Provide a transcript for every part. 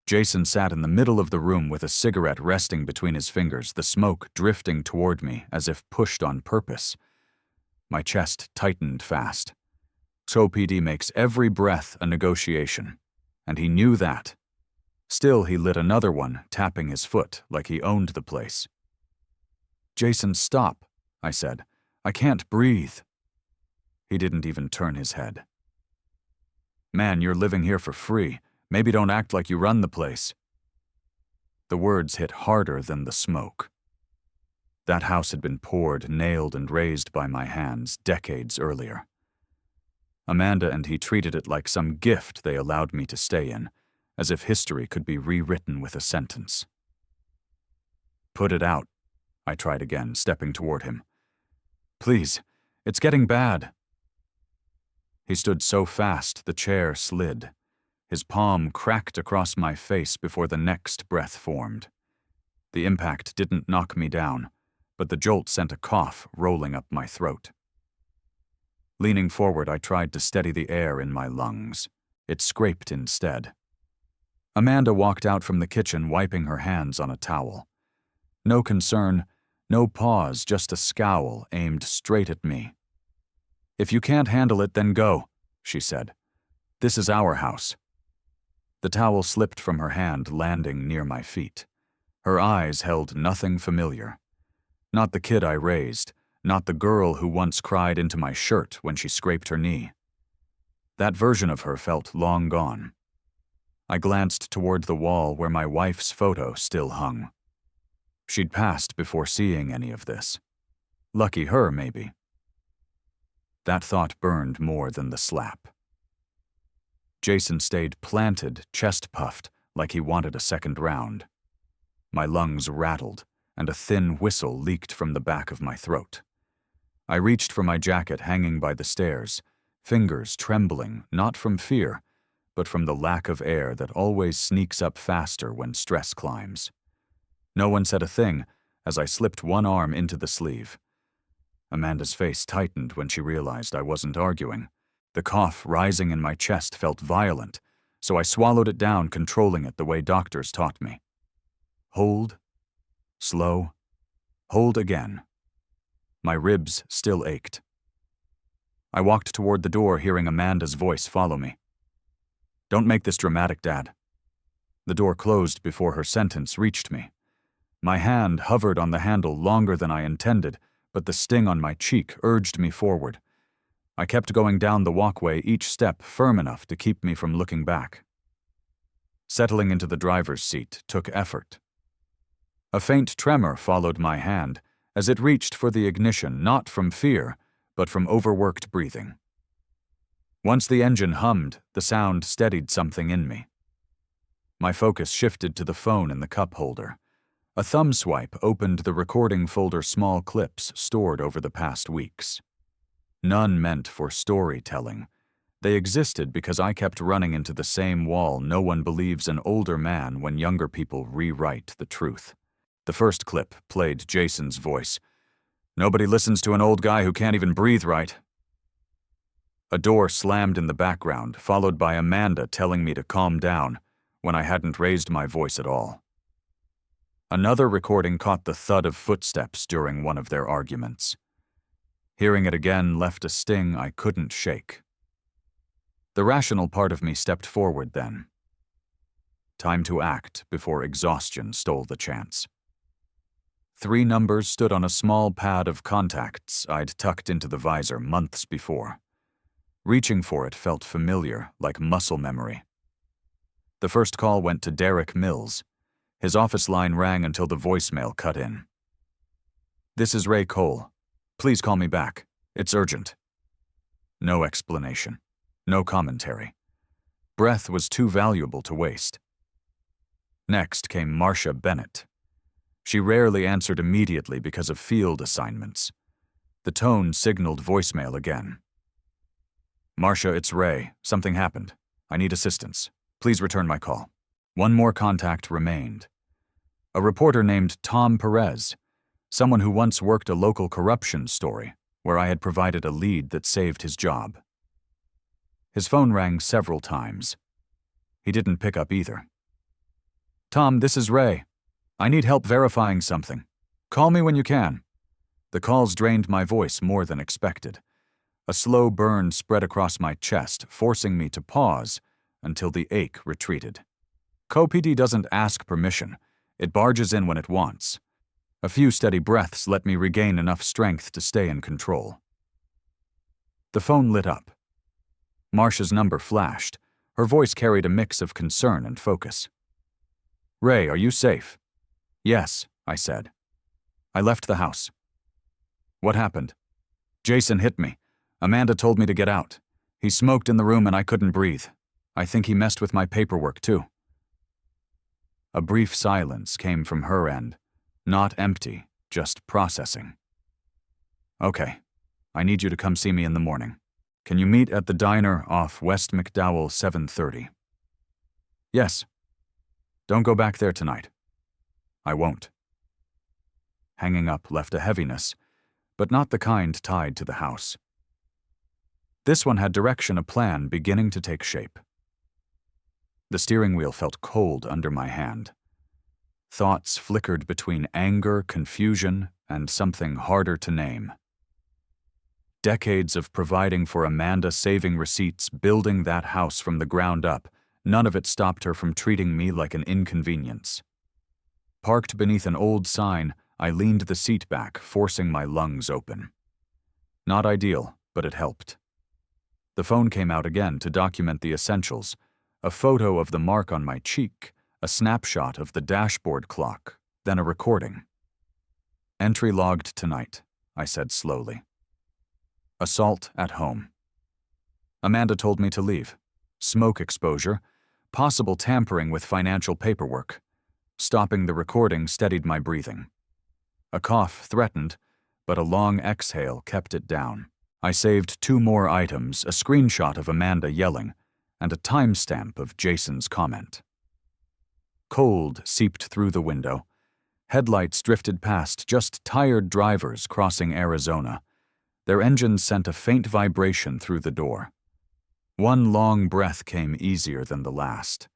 Jason sat in the middle of the room with a cigarette resting between his fingers, the smoke drifting toward me as if pushed on purpose. My chest tightened fast. PD makes every breath a negotiation, and he knew that. Still, he lit another one, tapping his foot like he owned the place. "Jason, stop," I said. "I can't breathe." He didn't even turn his head. "Man, you're living here for free. Maybe don't act like you run the place." The words hit harder than the smoke. That house had been poured, nailed, and raised by my hands decades earlier. Amanda and he treated it like some gift they allowed me to stay in, as if history could be rewritten with a sentence. "Put it out," I tried again, stepping toward him. "Please, it's getting bad." He stood so fast the chair slid. His palm cracked across my face before the next breath formed. The impact didn't knock me down, but the jolt sent a cough rolling up my throat. Leaning forward, I tried to steady the air in my lungs. It scraped instead. Amanda walked out from the kitchen, wiping her hands on a towel. No concern, no pause, just a scowl aimed straight at me. "If you can't handle it, then go," she said. "This is our house." The towel slipped from her hand, landing near my feet. Her eyes held nothing familiar. Not the kid I raised, not the girl who once cried into my shirt when she scraped her knee. That version of her felt long gone. I glanced toward the wall where my wife's photo still hung. She'd passed before seeing any of this. Lucky her, maybe. That thought burned more than the slap. Jason stayed planted, chest-puffed, like he wanted a second round. My lungs rattled, and a thin whistle leaked from the back of my throat. I reached for my jacket hanging by the stairs, fingers trembling, not from fear, but from the lack of air that always sneaks up faster when stress climbs. No one said a thing as I slipped one arm into the sleeve. Amanda's face tightened when she realized I wasn't arguing. The cough rising in my chest felt violent, so I swallowed it down, controlling it the way doctors taught me. Hold. Slow. Hold again. My ribs still ached. I walked toward the door, hearing Amanda's voice follow me. "Don't make this dramatic, Dad." The door closed before her sentence reached me. My hand hovered on the handle longer than I intended, but the sting on my cheek urged me forward. I kept going down the walkway, each step firm enough to keep me from looking back. Settling into the driver's seat took effort. A faint tremor followed my hand as it reached for the ignition, not from fear, but from overworked breathing. Once the engine hummed, the sound steadied something in me. My focus shifted to the phone in the cup holder. A thumb swipe opened the recording folder, small clips stored over the past weeks. None meant for storytelling. They existed because I kept running into the same wall. No one believes an older man when younger people rewrite the truth. The first clip played Jason's voice. "Nobody listens to an old guy who can't even breathe right." A door slammed in the background, followed by Amanda telling me to calm down when I hadn't raised my voice at all. Another recording caught the thud of footsteps during one of their arguments. Hearing it again left a sting I couldn't shake. The rational part of me stepped forward then. Time to act before exhaustion stole the chance. 3 numbers stood on a small pad of contacts I'd tucked into the visor months before. Reaching for it felt familiar, like muscle memory. The first call went to Derek Mills. His office line rang until the voicemail cut in. "This is Ray Cole. Please call me back. It's urgent." No explanation. No commentary. Breath was too valuable to waste. Next came Marcia Bennett. She rarely answered immediately because of field assignments. The tone signaled voicemail again. "Marcia, it's Ray. Something happened. I need assistance. Please return my call." One more contact remained. A reporter named Tom Perez, someone who once worked a local corruption story where I had provided a lead that saved his job. His phone rang several times. He didn't pick up either. Tom, this is Ray. I need help verifying something. Call me when you can. The calls drained my voice more than expected. A slow burn spread across my chest, forcing me to pause until the ache retreated. CoPD doesn't ask permission. It barges in when it wants. A few steady breaths let me regain enough strength to stay in control. The phone lit up. Marcia's number flashed. Her voice carried a mix of concern and focus. Ray, are you safe? Yes, I said. I left the house. What happened? Jason hit me. Amanda told me to get out. He smoked in the room and I couldn't breathe. I think he messed with my paperwork too. A brief silence came from her end. Not empty, just processing. Okay, I need you to come see me in the morning. Can you meet at the diner off West McDowell 7:30? Yes. Don't go back there tonight. I won't. Hanging up left a heaviness, but not the kind tied to the house. This one had direction, a plan beginning to take shape. The steering wheel felt cold under my hand. Thoughts flickered between anger, confusion, and something harder to name. Decades of providing for Amanda, saving receipts, building that house from the ground up, none of it stopped her from treating me like an inconvenience. Parked beneath an old sign, I leaned the seat back, forcing my lungs open. Not ideal, but it helped. The phone came out again to document the essentials, a photo of the mark on my cheek, a snapshot of the dashboard clock, then a recording. Entry logged tonight, I said slowly. Assault at home. Amanda told me to leave. Smoke exposure, possible tampering with financial paperwork. Stopping the recording steadied my breathing. A cough threatened, but a long exhale kept it down. I saved 2 more items, a screenshot of Amanda yelling, and a timestamp of Jason's comment. Cold seeped through the window. Headlights drifted past just tired drivers crossing Arizona. Their engines sent a faint vibration through the door. One long breath came easier than the last.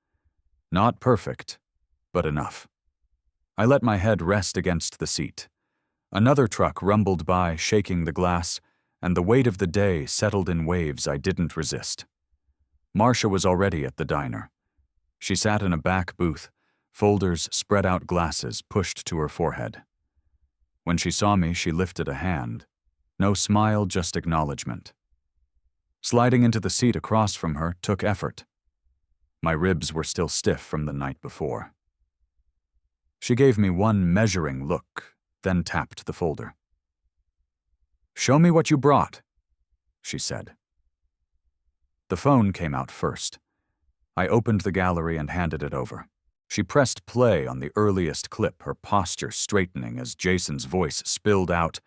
Not perfect, but enough. I let my head rest against the seat. Another truck rumbled by, shaking the glass, and the weight of the day settled in waves I didn't resist. Marcia was already at the diner. She sat in a back booth, folders spread out, glasses pushed to her forehead. When she saw me, she lifted a hand. No smile, just acknowledgement. Sliding into the seat across from her took effort. My ribs were still stiff from the night before. She gave me one measuring look, then tapped the folder. "Show me what you brought," she said. The phone came out first. I opened the gallery and handed it over. She pressed play on the earliest clip, her posture straightening as Jason's voice spilled out,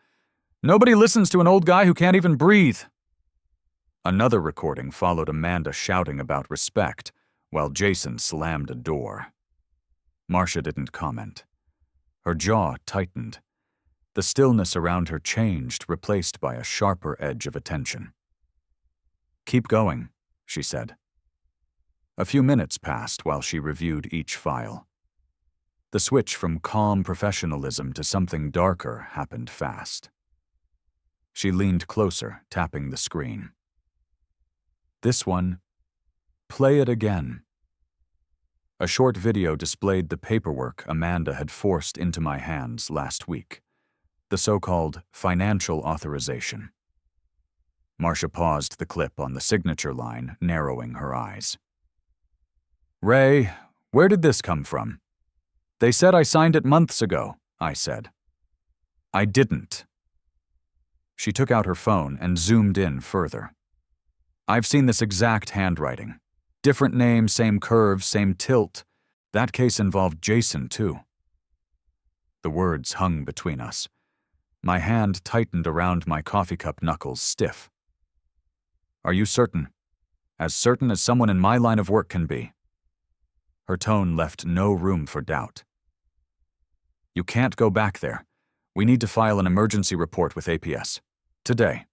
"Nobody listens to an old guy who can't even breathe." Another recording followed Amanda shouting about respect, while Jason slammed a door. Marcia didn't comment. Her jaw tightened. The stillness around her changed, replaced by a sharper edge of attention. "Keep going," she said. A few minutes passed while she reviewed each file. The switch from calm professionalism to something darker happened fast. She leaned closer, tapping the screen. "This one, play it again." A short video displayed the paperwork Amanda had forced into my hands last week, the so-called financial authorization. Marcia paused the clip on the signature line, narrowing her eyes. "Ray, where did this come from?" "They said I signed it months ago," I said. "I didn't." She took out her phone and zoomed in further. "I've seen this exact handwriting. Different name, same curve, same tilt. That case involved Jason, too." The words hung between us. My hand tightened around my coffee cup knuckles, stiff. "Are you certain? As certain as someone in my line of work can be." Her tone left no room for doubt. "You can't go back there. We need to file an emergency report with APS. Today."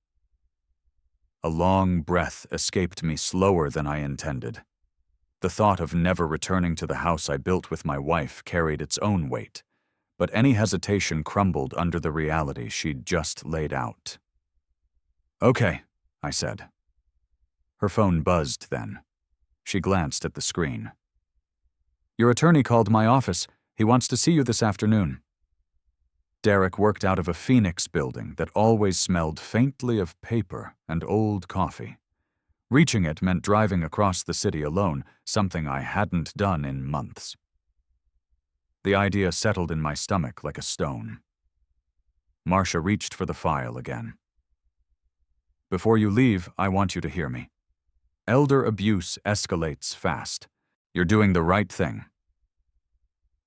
A long breath escaped me slower than I intended. The thought of never returning to the house I built with my wife carried its own weight, but any hesitation crumbled under the reality she'd just laid out. "Okay," I said. Her phone buzzed then. She glanced at the screen. "Your attorney called my office. He wants to see you this afternoon." Derek worked out of a Phoenix building that always smelled faintly of paper and old coffee. Reaching it meant driving across the city alone, something I hadn't done in months. The idea settled in my stomach like a stone. Marcia reached for the file again. "Before you leave, I want you to hear me. Elder abuse escalates fast. You're doing the right thing."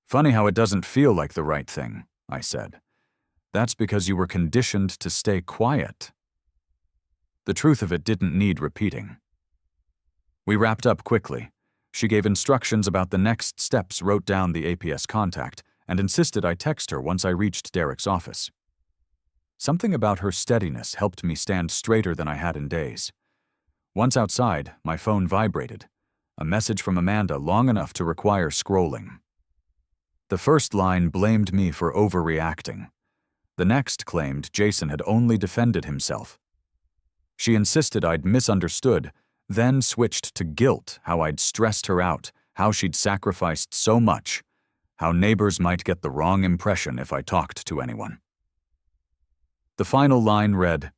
"Funny how it doesn't feel like the right thing," I said. "That's because you were conditioned to stay quiet." The truth of it didn't need repeating. We wrapped up quickly. She gave instructions about the next steps, wrote down the APS contact, and insisted I text her once I reached Derek's office. Something about her steadiness helped me stand straighter than I had in days. Once outside, my phone vibrated. A message from Amanda long enough to require scrolling. The first line blamed me for overreacting. The next claimed Jason had only defended himself. She insisted I'd misunderstood, then switched to guilt, how I'd stressed her out, how she'd sacrificed so much, how neighbors might get the wrong impression if I talked to anyone. The final line read,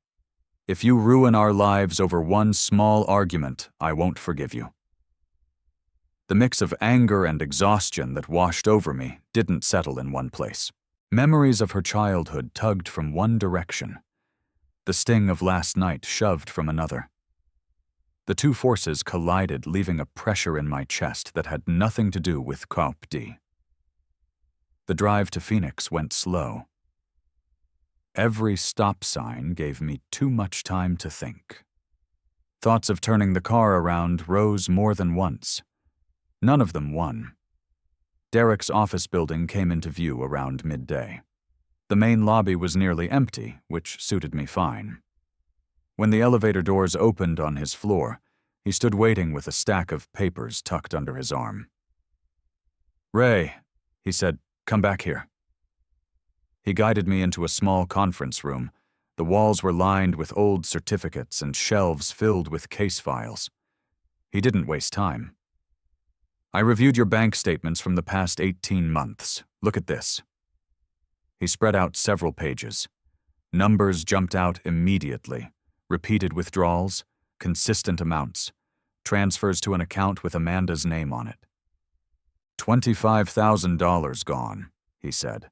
"If you ruin our lives over one small argument, I won't forgive you." The mix of anger and exhaustion that washed over me didn't settle in one place. Memories of her childhood tugged from one direction. The sting of last night shoved from another. The two forces collided, leaving a pressure in my chest that had nothing to do with Cop D. The drive to Phoenix went slow. Every stop sign gave me too much time to think. Thoughts of turning the car around rose more than once. None of them won. Derek's office building came into view around midday. The main lobby was nearly empty, which suited me fine. When the elevator doors opened on his floor, he stood waiting with a stack of papers tucked under his arm. "Ray," he said, "come back here." He guided me into a small conference room. The walls were lined with old certificates and shelves filled with case files. He didn't waste time. "I reviewed your bank statements from the past 18 months. Look at this." He spread out several pages. Numbers jumped out immediately. Repeated withdrawals, consistent amounts, transfers to an account with Amanda's name on it. $25,000 gone, he said,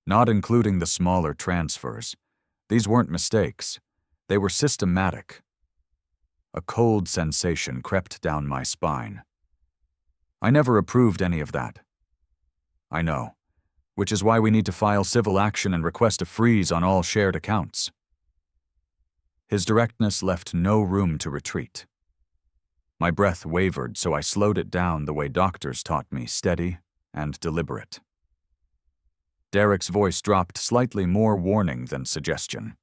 not including the smaller transfers. These weren't mistakes. They were systematic. A cold sensation crept down my spine. I never approved any of that. I know, which is why we need to file civil action and request a freeze on all shared accounts. His directness left no room to retreat. My breath wavered, so I slowed it down the way doctors taught me, steady and deliberate. Derek's voice dropped, slightly more warning than suggestion.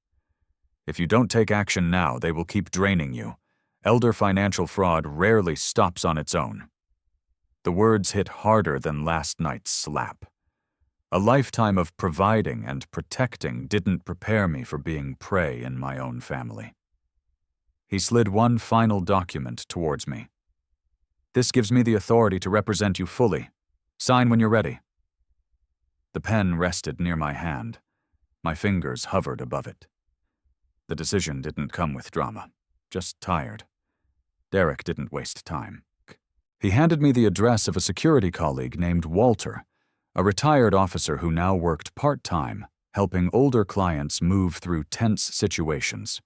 "If you don't take action now, they will keep draining you. Elder financial fraud rarely stops on its own." The words hit harder than last night's slap. A lifetime of providing and protecting didn't prepare me for being prey in my own family. He slid one final document towards me. "This gives me the authority to represent you fully. Sign when you're ready." The pen rested near my hand. My fingers hovered above it. The decision didn't come with drama, just tired. Derek didn't waste time. He handed me the address of a security colleague named Walter, a retired officer who now worked part-time, helping older clients move through tense situations.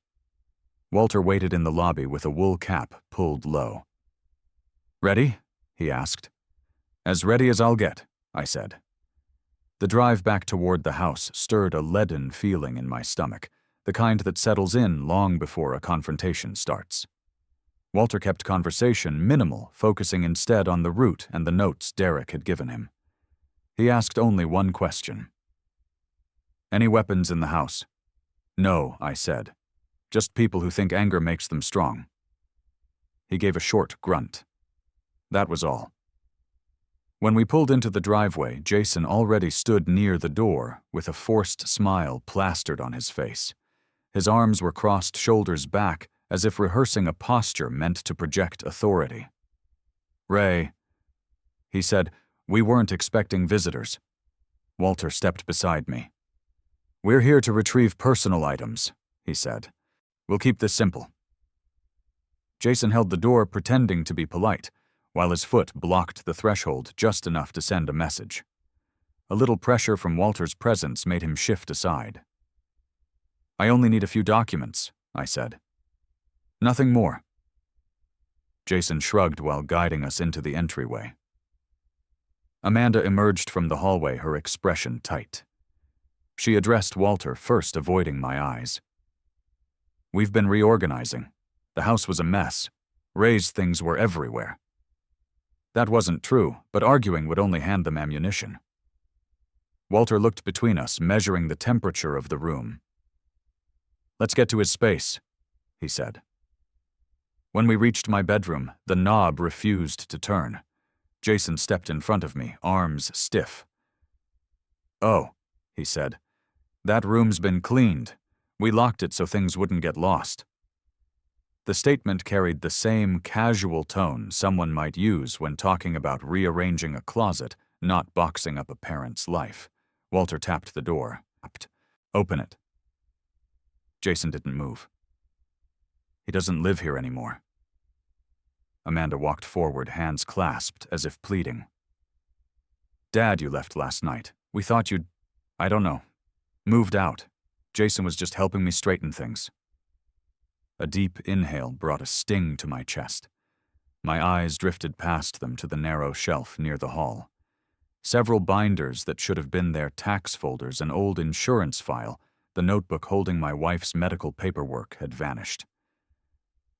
Walter waited in the lobby with a wool cap pulled low. "Ready?" he asked. "As ready as I'll get," I said. The drive back toward the house stirred a leaden feeling in my stomach, the kind that settles in long before a confrontation starts. Walter kept conversation minimal, focusing instead on the route and the notes Derek had given him. He asked only one question. "Any weapons in the house?" "No," I said. "Just people who think anger makes them strong." He gave a short grunt. That was all. When we pulled into the driveway, Jason already stood near the door with a forced smile plastered on his face. His arms were crossed shoulders back, as if rehearsing a posture meant to project authority. "Ray," he said, "we weren't expecting visitors." Walter stepped beside me. "We're here to retrieve personal items," he said. "We'll keep this simple." Jason held the door, pretending to be polite, while his foot blocked the threshold just enough to send a message. A little pressure from Walter's presence made him shift aside. "I only need a few documents," I said. "Nothing more." Jason shrugged while guiding us into the entryway. Amanda emerged from the hallway, her expression tight. She addressed Walter, first avoiding my eyes. "We've been reorganizing. The house was a mess. Ray's things were everywhere." That wasn't true, but arguing would only hand them ammunition. Walter looked between us, measuring the temperature of the room. "Let's get to his space," he said. When we reached my bedroom, the knob refused to turn. Jason stepped in front of me, arms stiff. "Oh," he said, "that room's been cleaned. We locked it so things wouldn't get lost." The statement carried the same casual tone someone might use when talking about rearranging a closet, not boxing up a parent's life. Walter tapped the door. "Open it." Jason didn't move. "He doesn't live here anymore." Amanda walked forward, hands clasped, as if pleading. "Dad, you left last night. We thought you'd, I don't know, moved out. Jason was just helping me straighten things." A deep inhale brought a sting to my chest. My eyes drifted past them to the narrow shelf near the hall. Several binders that should have been their tax folders, an old insurance file, the notebook holding my wife's medical paperwork had vanished.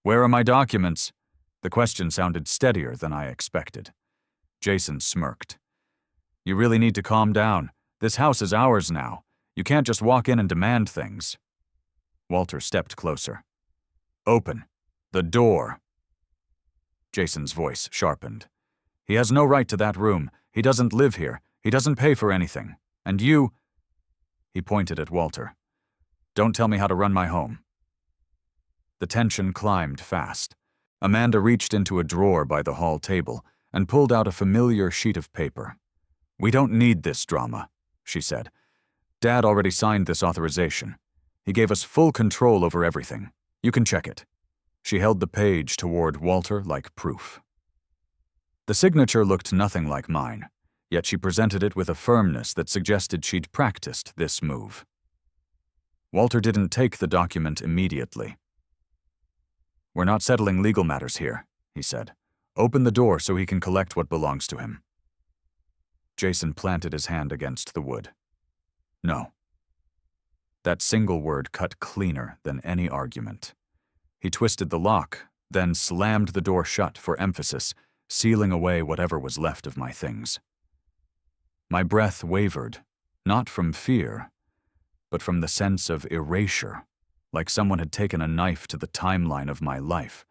"Where are my documents?" The question sounded steadier than I expected. Jason smirked. "You really need to calm down. This house is ours now. You can't just walk in and demand things." Walter stepped closer. "Open the door." Jason's voice sharpened. "He has no right to that room. He doesn't live here. He doesn't pay for anything. And you—" He pointed at Walter. "Don't tell me how to run my home." The tension climbed fast. Amanda reached into a drawer by the hall table and pulled out a familiar sheet of paper. "We don't need this drama," she said. "Dad already signed this authorization. He gave us full control over everything. You can check it." She held the page toward Walter like proof. The signature looked nothing like mine, yet she presented it with a firmness that suggested she'd practiced this move. Walter didn't take the document immediately. "We're not settling legal matters here," he said. "Open the door so he can collect what belongs to him." Jason planted his hand against the wood. "No." That single word cut cleaner than any argument. He twisted the lock, then slammed the door shut for emphasis, sealing away whatever was left of my things. My breath wavered, not from fear, but from the sense of erasure, like someone had taken a knife to the timeline of my life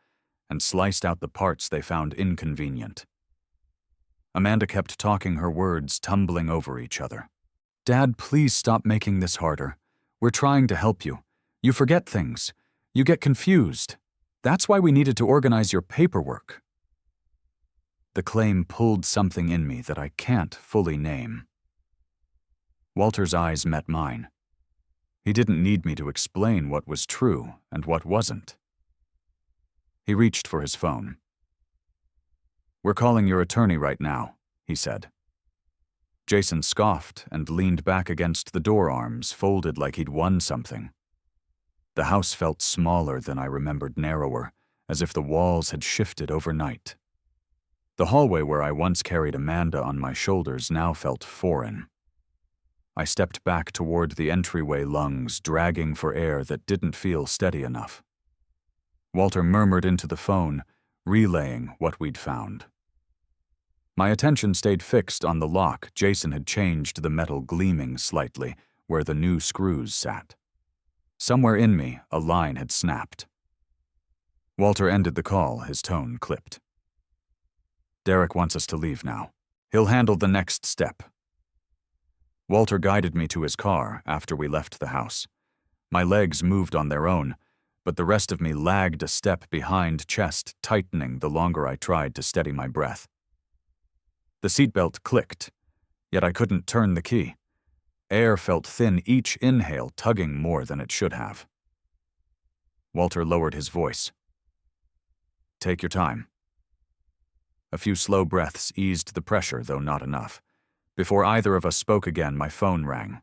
and sliced out the parts they found inconvenient. Amanda kept talking, her words tumbling over each other. "Dad, please stop making this harder. We're trying to help you. You forget things. You get confused. That's why we needed to organize your paperwork." The claim pulled something in me that I can't fully name. Walter's eyes met mine. He didn't need me to explain what was true and what wasn't. He reached for his phone. "We're calling your attorney right now," he said. Jason scoffed and leaned back against the door, arms folded like he'd won something. The house felt smaller than I remembered, narrower, as if the walls had shifted overnight. The hallway where I once carried Amanda on my shoulders now felt foreign. I stepped back toward the entryway, lungs dragging for air that didn't feel steady enough. Walter murmured into the phone, relaying what we'd found. My attention stayed fixed on the lock. Jason had changed the metal, gleaming slightly where the new screws sat. Somewhere in me, a line had snapped. Walter ended the call, his tone clipped. Derek wants us to leave now. He'll handle the next step. Walter guided me to his car after we left the house. My legs moved on their own, but the rest of me lagged a step behind, chest tightening the longer I tried to steady my breath. The seatbelt clicked, yet I couldn't turn the key. Air felt thin, each inhale tugging more than it should have. Walter lowered his voice. Take your time. A few slow breaths eased the pressure, though not enough. Before either of us spoke again, my phone rang.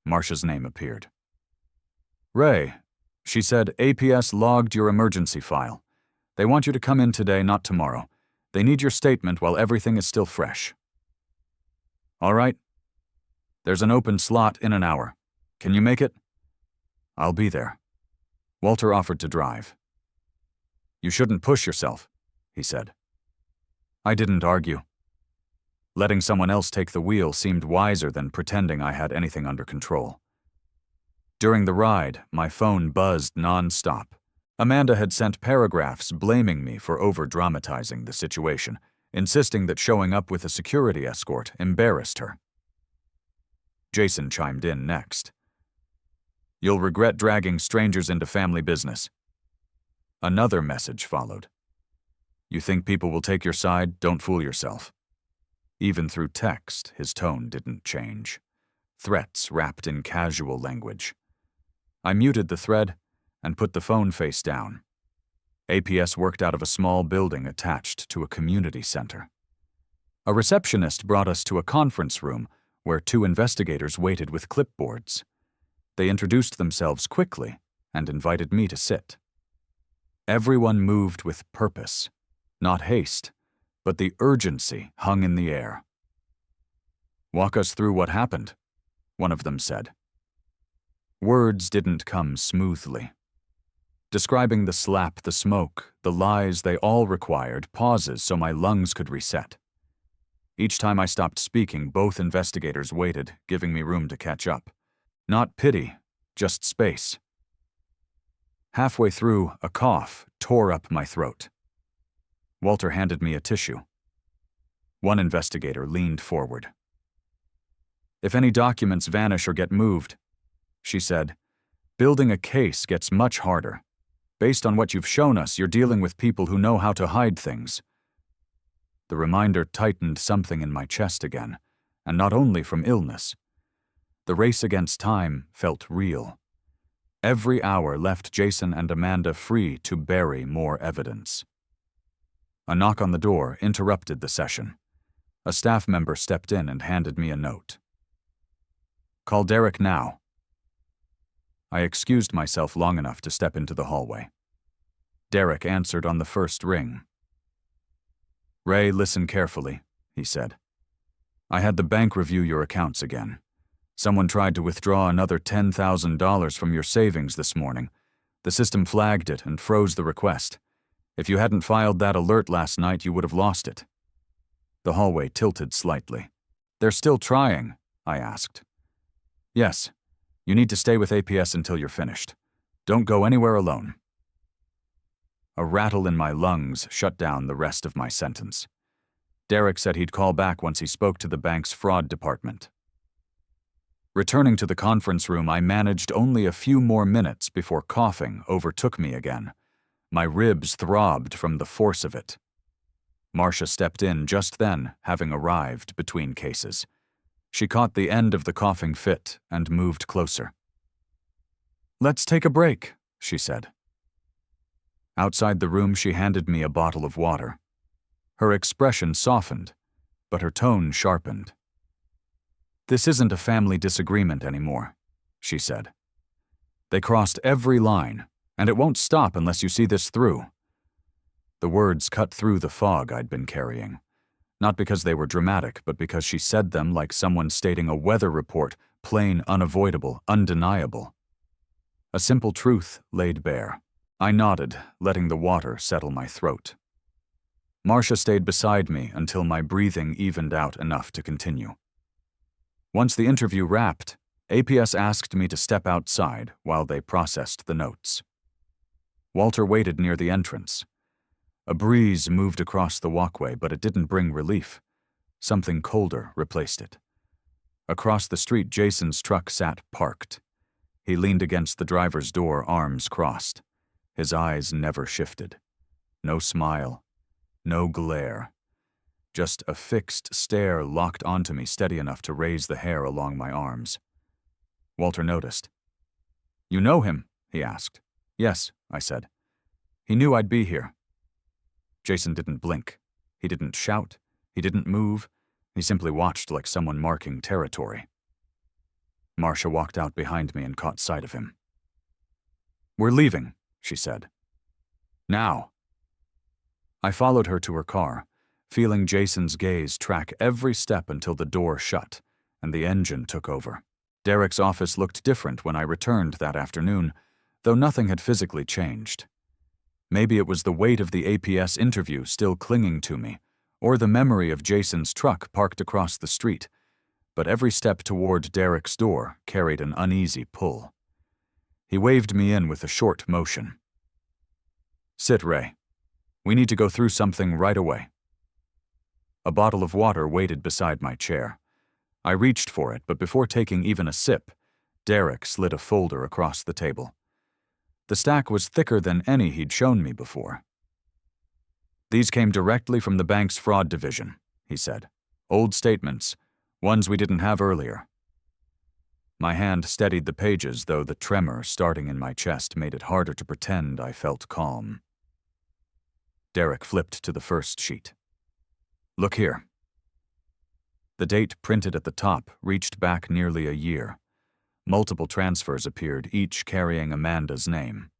Marcia's name appeared. Ray, she said, APS logged your emergency file. They want you to come in today, not tomorrow. They need your statement while everything is still fresh. All right. There's an open slot in an hour. Can you make it? I'll be there. Walter offered to drive. You shouldn't push yourself, he said. I didn't argue. Letting someone else take the wheel seemed wiser than pretending I had anything under control. During the ride, my phone buzzed non-stop. Amanda had sent paragraphs blaming me for over-dramatizing the situation, insisting that showing up with a security escort embarrassed her. Jason chimed in next. You'll regret dragging strangers into family business. Another message followed. You think people will take your side? Don't fool yourself. Even through text, his tone didn't change. Threats wrapped in casual language. I muted the thread and put the phone face down. APS worked out of a small building attached to a community center. A receptionist brought us to a conference room where 2 investigators waited with clipboards. They introduced themselves quickly and invited me to sit. Everyone moved with purpose, not haste, but the urgency hung in the air. Walk us through what happened, one of them said. Words didn't come smoothly. Describing the slap, the smoke, the lies, they all required pauses so my lungs could reset. Each time I stopped speaking, both investigators waited, giving me room to catch up. Not pity, just space. Halfway through, a cough tore up my throat. Walter handed me a tissue. One investigator leaned forward. If any documents vanish or get moved, she said, building a case gets much harder. Based on what you've shown us, you're dealing with people who know how to hide things. The reminder tightened something in my chest again, and not only from illness. The race against time felt real. Every hour left Jason and Amanda free to bury more evidence. A knock on the door interrupted the session. A staff member stepped in and handed me a note. Call Derek now. I excused myself long enough to step into the hallway. Derek answered on the first ring. Ray, listen carefully, he said. I had the bank review your accounts again. Someone tried to withdraw another $10,000 from your savings this morning. The system flagged it and froze the request. If you hadn't filed that alert last night, you would have lost it. The hallway tilted slightly. They're still trying, I asked. Yes. You need to stay with APS until you're finished. Don't go anywhere alone. A rattle in my lungs shut down the rest of my sentence. Derek said he'd call back once he spoke to the bank's fraud department. Returning to the conference room, I managed only a few more minutes before coughing overtook me again. My ribs throbbed from the force of it. Marcia stepped in just then, having arrived between cases. She caught the end of the coughing fit and moved closer. Let's take a break, she said. Outside the room, she handed me a bottle of water. Her expression softened, but her tone sharpened. This isn't a family disagreement anymore, she said. They crossed every line, and it won't stop unless you see this through. The words cut through the fog I'd been carrying. Not because they were dramatic, but because she said them like someone stating a weather report, plain, unavoidable, undeniable. A simple truth laid bare. I nodded, letting the water settle my throat. Marcia stayed beside me until my breathing evened out enough to continue. Once the interview wrapped, APS asked me to step outside while they processed the notes. Walter waited near the entrance. A breeze moved across the walkway, but it didn't bring relief. Something colder replaced it. Across the street, Jason's truck sat parked. He leaned against the driver's door, arms crossed. His eyes never shifted. No smile. No glare. Just a fixed stare locked onto me, steady enough to raise the hair along my arms. Walter noticed. "You know him?" he asked. "Yes," I said. "He knew I'd be here." Jason didn't blink. He didn't shout. He didn't move. He simply watched like someone marking territory. Marcia walked out behind me and caught sight of him. "We're leaving," she said. "Now." I followed her to her car, feeling Jason's gaze track every step until the door shut and the engine took over. Derek's office looked different when I returned that afternoon, though nothing had physically changed. Maybe it was the weight of the APS interview still clinging to me, or the memory of Jason's truck parked across the street, but every step toward Derek's door carried an uneasy pull. He waved me in with a short motion. "Sit, Ray. We need to go through something right away." A bottle of water waited beside my chair. I reached for it, but before taking even a sip, Derek slid a folder across the table. The stack was thicker than any he'd shown me before. "These came directly from the bank's fraud division," he said. "Old statements, ones we didn't have earlier." My hand steadied the pages, though the tremor starting in my chest made it harder to pretend I felt calm. Derek flipped to the first sheet. "Look here." The date printed at the top reached back nearly a year. Multiple transfers appeared, each carrying Amanda's name.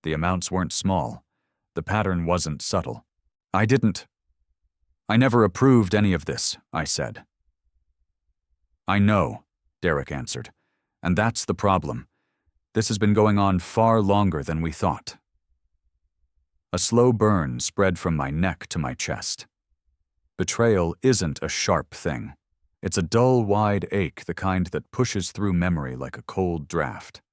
The amounts weren't small. The pattern wasn't subtle. I never approved any of this," I said. "I know," Derek answered, "and that's the problem. This has been going on far longer than we thought." A slow burn spread from my neck to my chest. Betrayal isn't a sharp thing. It's a dull, wide ache, the kind that pushes through memory like a cold draft.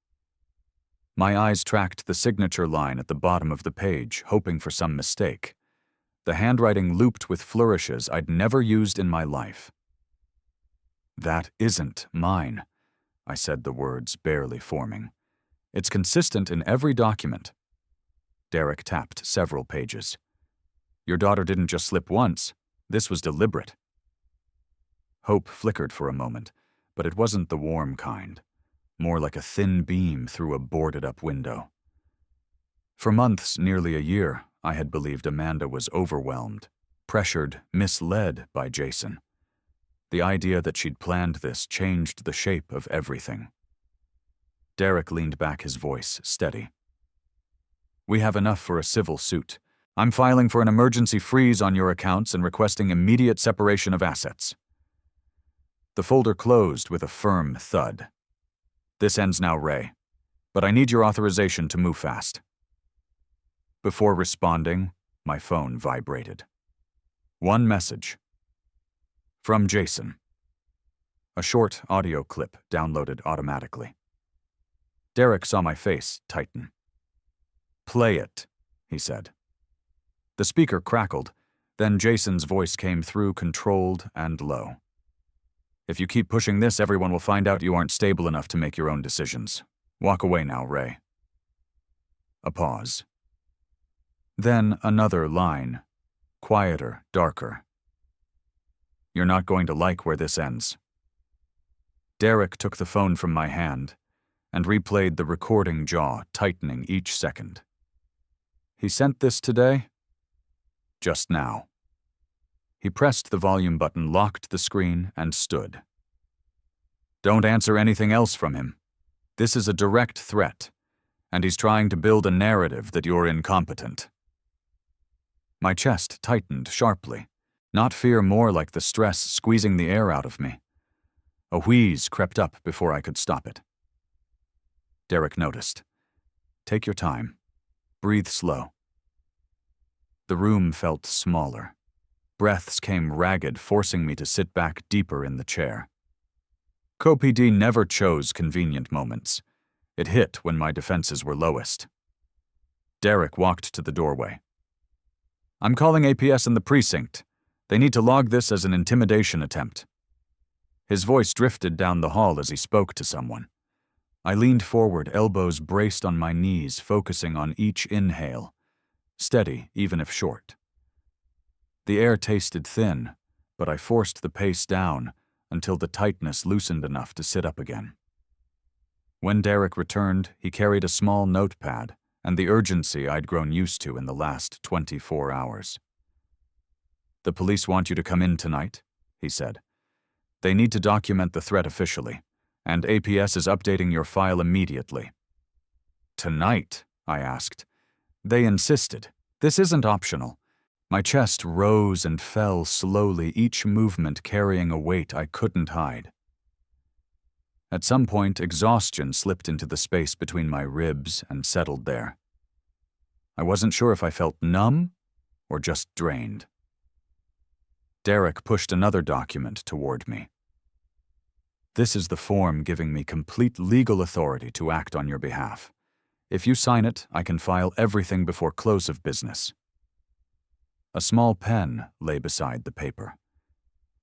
My eyes tracked the signature line at the bottom of the page, hoping for some mistake. The handwriting looped with flourishes I'd never used in my life. "That isn't mine," I said, the words barely forming. "It's consistent in every document." Derek tapped several pages. "Your daughter didn't just slip once. This was deliberate." Hope flickered for a moment, but it wasn't the warm kind, more like a thin beam through a boarded-up window. For months, nearly a year, I had believed Amanda was overwhelmed, pressured, misled by Jason. The idea that she'd planned this changed the shape of everything. Derek leaned back, his voice steady. "We have enough for a civil suit. I'm filing for an emergency freeze on your accounts and requesting immediate separation of assets." The folder closed with a firm thud. "This ends now, Ray, but I need your authorization to move fast." Before responding, my phone vibrated. One message. From Jason. A short audio clip downloaded automatically. Derek saw my face tighten. "Play it," he said. The speaker crackled, then Jason's voice came through, controlled and low. "If you keep pushing this, everyone will find out you aren't stable enough to make your own decisions. Walk away now, Ray." A pause. Then another line, quieter, darker. "You're not going to like where this ends." Derek took the phone from my hand and replayed the recording, jaw tightening each second. "He sent this today?" "Just now." He pressed the volume button, locked the screen, and stood. "Don't answer anything else from him. This is a direct threat, and he's trying to build a narrative that you're incompetent." My chest tightened sharply, not fear, more like the stress squeezing the air out of me. A wheeze crept up before I could stop it. Derek noticed. "Take your time. Breathe slow." The room felt smaller. Breaths came ragged, forcing me to sit back deeper in the chair. CoPD never chose convenient moments. It hit when my defenses were lowest. Derek walked to the doorway. I'm calling APS in the precinct. They need to log this as an intimidation attempt." His voice drifted down the hall as he spoke to someone. I leaned forward, elbows braced on my knees, focusing on each inhale. Steady, even if short. The air tasted thin, but I forced the pace down until the tightness loosened enough to sit up again. When Derek returned, he carried a small notepad and the urgency I'd grown used to in the last 24 hours. "The police want you to come in tonight," he said. "They need to document the threat officially, and APS is updating your file immediately." "Tonight?" I asked. They insisted. This isn't optional. My chest rose and fell slowly, each movement carrying a weight I couldn't hide. At some point, exhaustion slipped into the space between my ribs and settled there. I wasn't sure if I felt numb or just drained. Derek pushed another document toward me. "This is the form giving me complete legal authority to act on your behalf. If you sign it, I can file everything before close of business." A small pen lay beside the paper.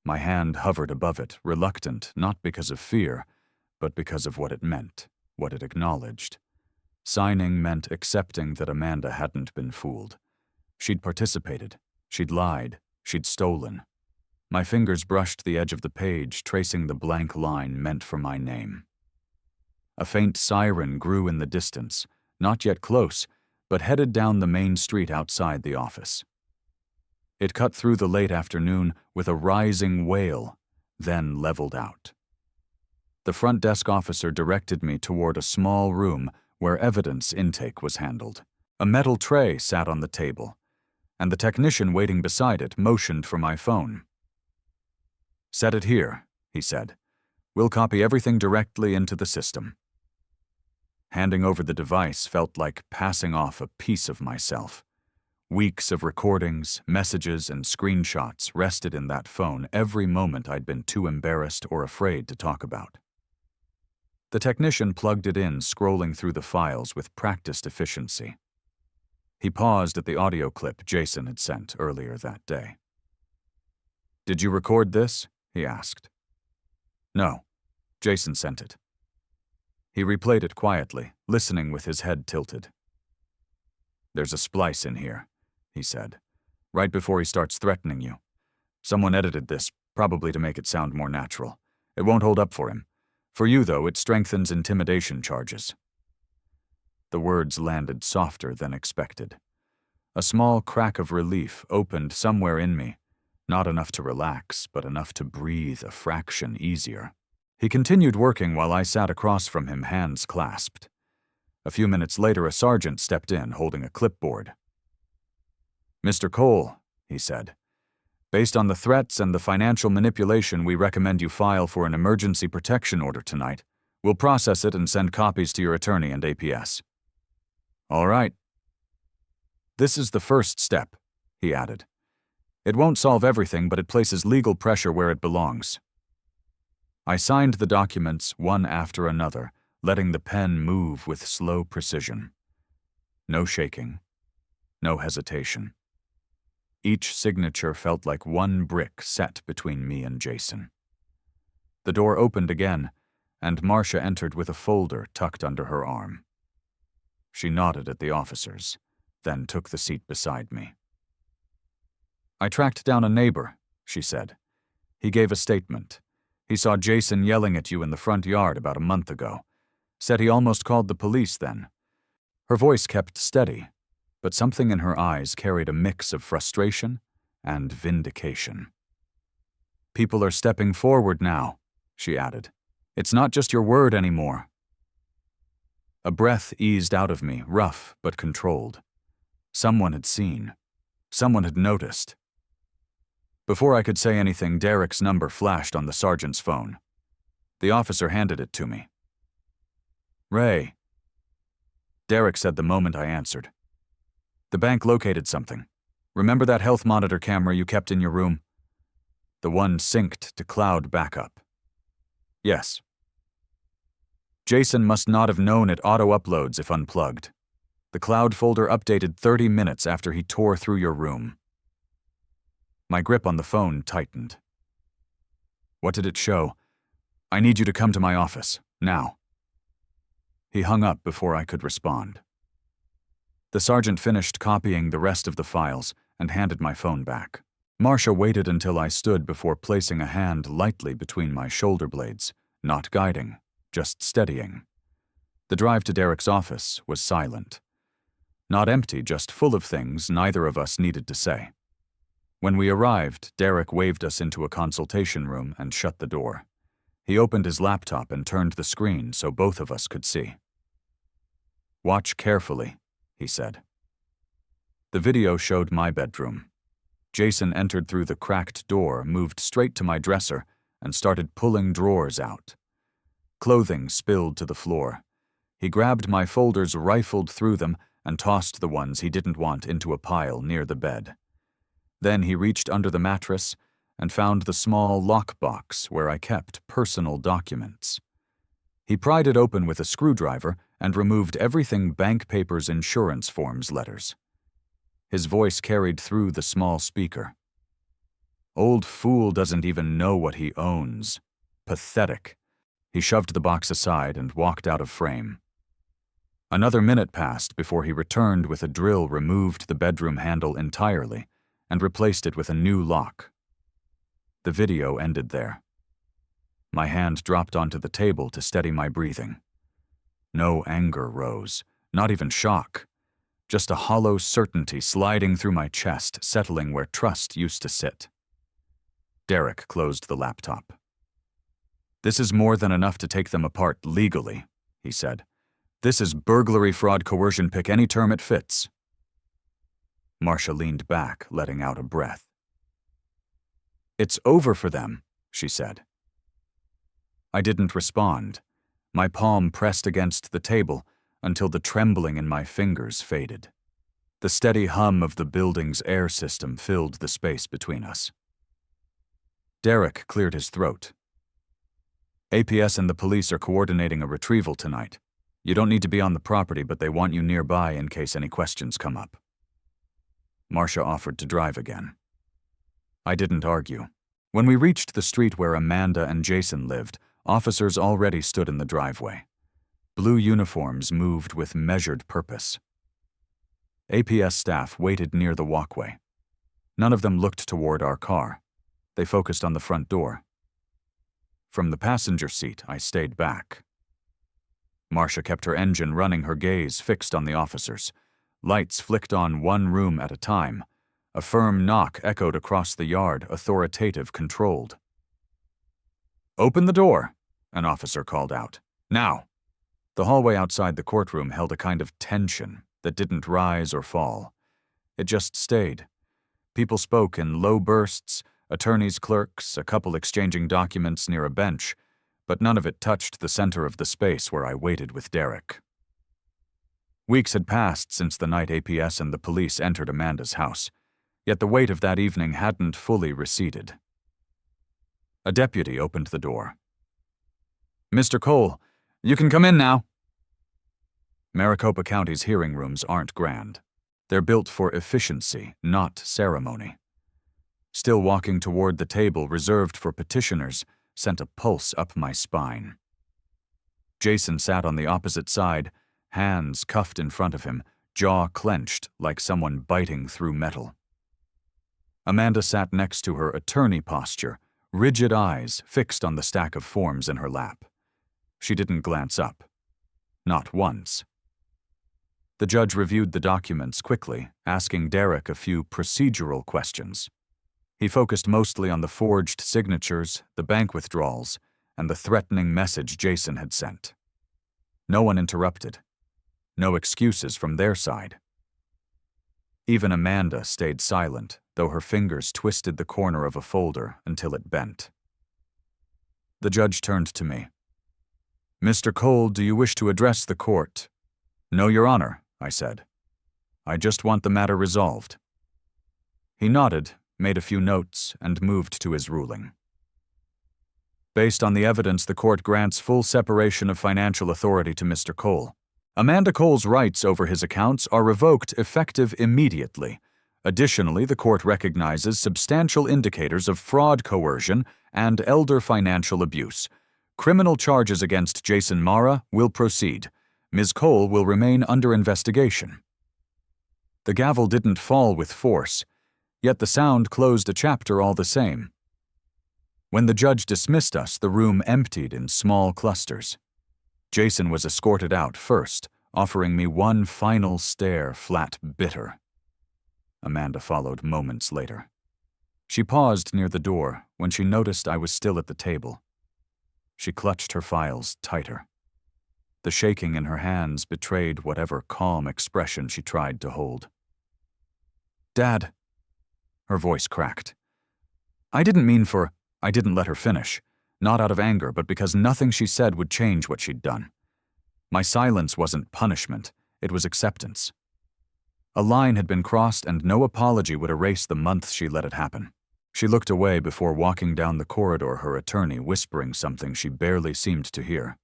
My hand hovered above it, reluctant, not because of fear, but because of what it meant, what it acknowledged. Signing meant accepting that Amanda hadn't been fooled. She'd participated. She'd lied. She'd stolen. My fingers brushed the edge of the page, tracing the blank line meant for my name. A faint siren grew in the distance, not yet close, but headed down the main street outside the office. It cut through the late afternoon with a rising wail, then leveled out. The front desk officer directed me toward a small room where evidence intake was handled. A metal tray sat on the table, and the technician waiting beside it motioned for my phone. "Set it here," he said. "We'll copy everything directly into the system." Handing over the device felt like passing off a piece of myself. Weeks of recordings, messages, and screenshots rested in that phone every moment I'd been too embarrassed or afraid to talk about. The technician plugged it in, scrolling through the files with practiced efficiency. He paused at the audio clip Jason had sent earlier that day. "Did you record this?" he asked. "No. Jason sent it." He replayed it quietly, listening with his head tilted. "There's a splice in here," he said, "right before he starts threatening you. Someone edited this, probably to make it sound more natural. It won't hold up for him. For you, though, it strengthens intimidation charges." The words landed softer than expected. A small crack of relief opened somewhere in me, not enough to relax, but enough to breathe a fraction easier. He continued working while I sat across from him, hands clasped. A few minutes later, a sergeant stepped in, holding a clipboard. "Mr. Cole," he said, "based on the threats and the financial manipulation, we recommend you file for an emergency protection order tonight. We'll process it and send copies to your attorney and APS." "All right." "This is the first step," he added. "It won't solve everything, but it places legal pressure where it belongs." I signed the documents one after another, letting the pen move with slow precision. No shaking. No hesitation. Each signature felt like one brick set between me and Jason. The door opened again, and Marcia entered with a folder tucked under her arm. She nodded at the officers, then took the seat beside me. "I tracked down a neighbor," she said. "He gave a statement. He saw Jason yelling at you in the front yard about a month ago. Said he almost called the police then." Her voice kept steady, but something in her eyes carried a mix of frustration and vindication. "People are stepping forward now," she added. "It's not just your word anymore." A breath eased out of me, rough but controlled. Someone had seen. Someone had noticed. Before I could say anything, Derek's number flashed on the sergeant's phone. The officer handed it to me. "Ray," Derek said the moment I answered. "The bank located something. Remember that health monitor camera you kept in your room? The one synced to cloud backup." "Yes." "Jason must not have known it auto-uploads if unplugged. The cloud folder updated 30 minutes after he tore through your room." My grip on the phone tightened. "What did it show? I need you to come to my office, now." He hung up before I could respond. The sergeant finished copying the rest of the files and handed my phone back. Marcia waited until I stood before placing a hand lightly between my shoulder blades, not guiding, just steadying. The drive to Derek's office was silent. Not empty, just full of things neither of us needed to say. When we arrived, Derek waved us into a consultation room and shut the door. He opened his laptop and turned the screen so both of us could see. "Watch carefully," he said. The video showed my bedroom. Jason entered through the cracked door, moved straight to my dresser, and started pulling drawers out. Clothing spilled to the floor. He grabbed my folders, rifled through them, and tossed the ones he didn't want into a pile near the bed. Then he reached under the mattress and found the small lockbox where I kept personal documents. He pried it open with a screwdriver and removed everything: bank papers, insurance forms, letters. His voice carried through the small speaker. "Old fool doesn't even know what he owns. Pathetic." He shoved the box aside and walked out of frame. Another minute passed before he returned with a drill, removed the bedroom handle entirely, and replaced it with a new lock. The video ended there. My hand dropped onto the table to steady my breathing. No anger rose, not even shock. Just a hollow certainty sliding through my chest, settling where trust used to sit. Derek closed the laptop. "This is more than enough to take them apart legally," he said. "This is burglary, fraud, coercion, pick any term it fits." Marcia leaned back, letting out a breath. "It's over for them," she said. I didn't respond. My palm pressed against the table until the trembling in my fingers faded. The steady hum of the building's air system filled the space between us. Derek cleared his throat. "APS and the police are coordinating a retrieval tonight. You don't need to be on the property, but they want you nearby in case any questions come up." Marcia offered to drive again. I didn't argue. When we reached the street where Amanda and Jason lived, officers already stood in the driveway. Blue uniforms moved with measured purpose. APS staff waited near the walkway. None of them looked toward our car. They focused on the front door. From the passenger seat, I stayed back. Marcia kept her engine running, her gaze fixed on the officers. Lights flicked on one room at a time. A firm knock echoed across the yard, authoritative, controlled. "Open the door," an officer called out. "Now." The hallway outside the courtroom held a kind of tension that didn't rise or fall. It just stayed. People spoke in low bursts, attorneys, clerks, a couple exchanging documents near a bench, but none of it touched the center of the space where I waited with Derek. Weeks had passed since the night APS and the police entered Amanda's house, yet the weight of that evening hadn't fully receded. A deputy opened the door. "Mr. Cole, you can come in now." Maricopa County's hearing rooms aren't grand. They're built for efficiency, not ceremony. Still walking toward the table reserved for petitioners sent a pulse up my spine. Jason sat on the opposite side, hands cuffed in front of him, jaw clenched like someone biting through metal. Amanda sat next to her, attorney posture, rigid eyes fixed on the stack of forms in her lap. She didn't glance up. Not once. The judge reviewed the documents quickly, asking Derek a few procedural questions. He focused mostly on the forged signatures, the bank withdrawals, and the threatening message Jason had sent. No one interrupted. No excuses from their side. Even Amanda stayed silent, though her fingers twisted the corner of a folder until it bent. The judge turned to me. "Mr. Cole, do you wish to address the court?" "No, Your Honor," I said. "I just want the matter resolved." He nodded, made a few notes, and moved to his ruling. Based on the evidence, the court grants full separation of financial authority to Mr. Cole. Amanda Cole's rights over his accounts are revoked effective immediately. Additionally, the court recognizes substantial indicators of fraud, coercion, and elder financial abuse. Criminal charges against Jason Mara will proceed. Ms. Cole will remain under investigation. The gavel didn't fall with force, yet the sound closed a chapter all the same. When the judge dismissed us, the room emptied in small clusters. Jason was escorted out first, offering me one final stare, flat bitter. Amanda followed moments later. She paused near the door when she noticed I was still at the table. She clutched her files tighter. The shaking in her hands betrayed whatever calm expression she tried to hold. "Dad," her voice cracked. I didn't let her finish, not out of anger, but because nothing she said would change what she'd done. My silence wasn't punishment, it was acceptance. A line had been crossed, and no apology would erase the months she let it happen. She looked away before walking down the corridor, her attorney whispering something she barely seemed to hear.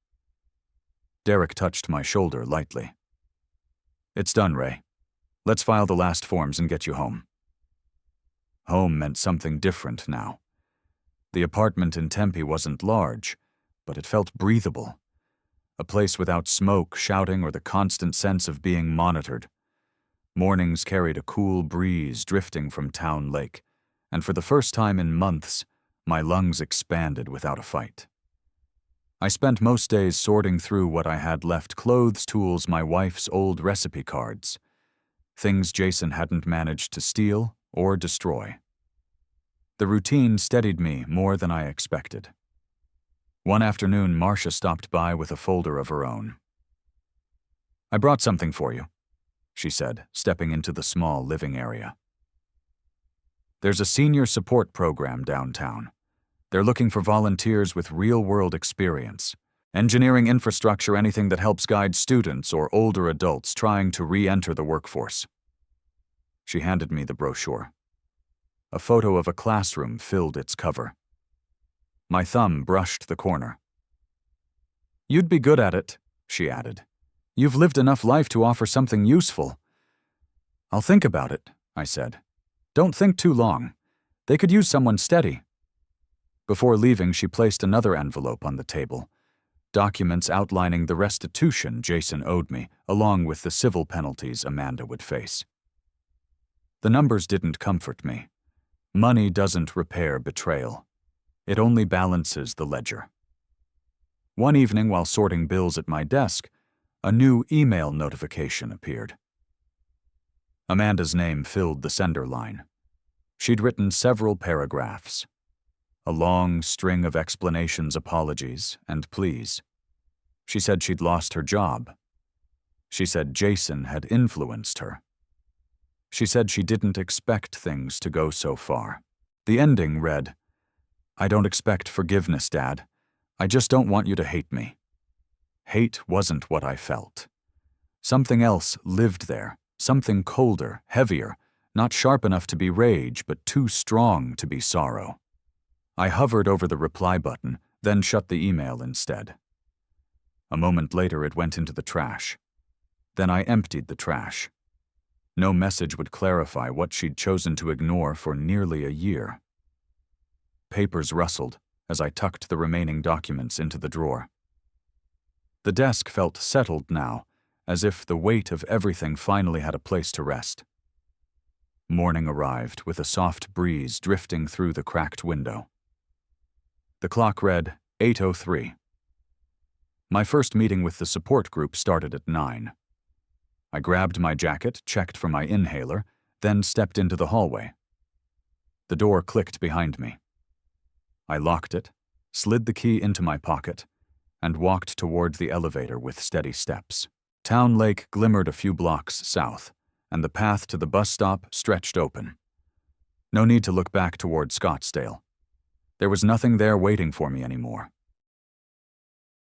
Derek touched my shoulder lightly. "It's done, Ray. Let's file the last forms and get you home." Home meant something different now. The apartment in Tempe wasn't large, but it felt breathable. A place without smoke, shouting, or the constant sense of being monitored. Mornings carried a cool breeze drifting from Town Lake, and for the first time in months, my lungs expanded without a fight. I spent most days sorting through what I had left: clothes, tools, my wife's old recipe cards, things Jason hadn't managed to steal or destroy. The routine steadied me more than I expected. One afternoon, Marcia stopped by with a folder of her own. "I brought something for you," she said, stepping into the small living area. "There's a senior support program downtown. They're looking for volunteers with real-world experience. Engineering, infrastructure, anything that helps guide students or older adults trying to re-enter the workforce." She handed me the brochure. A photo of a classroom filled its cover. My thumb brushed the corner. "You'd be good at it," she added. "You've lived enough life to offer something useful." "I'll think about it," I said. "Don't think too long. They could use someone steady." Before leaving, she placed another envelope on the table. Documents outlining the restitution Jason owed me, along with the civil penalties Amanda would face. The numbers didn't comfort me. Money doesn't repair betrayal. It only balances the ledger. One evening, while sorting bills at my desk, a new email notification appeared. Amanda's name filled the sender line. She'd written several paragraphs. A long string of explanations, apologies, and pleas. She said she'd lost her job. She said Jason had influenced her. She said she didn't expect things to go so far. The ending read, "I don't expect forgiveness, Dad. I just don't want you to hate me." Hate wasn't what I felt. Something else lived there, something colder, heavier, not sharp enough to be rage, but too strong to be sorrow. I hovered over the reply button, then shut the email instead. A moment later, it went into the trash. Then I emptied the trash. No message would clarify what she'd chosen to ignore for nearly a year. Papers rustled as I tucked the remaining documents into the drawer. The desk felt settled now, as if the weight of everything finally had a place to rest. Morning arrived with a soft breeze drifting through the cracked window. The clock read 8:03. My first meeting with the support group started at 9. I grabbed my jacket, checked for my inhaler, then stepped into the hallway. The door clicked behind me. I locked it, slid the key into my pocket, and walked toward the elevator with steady steps. Town Lake glimmered a few blocks south, and the path to the bus stop stretched open. No need to look back toward Scottsdale. There was nothing there waiting for me anymore.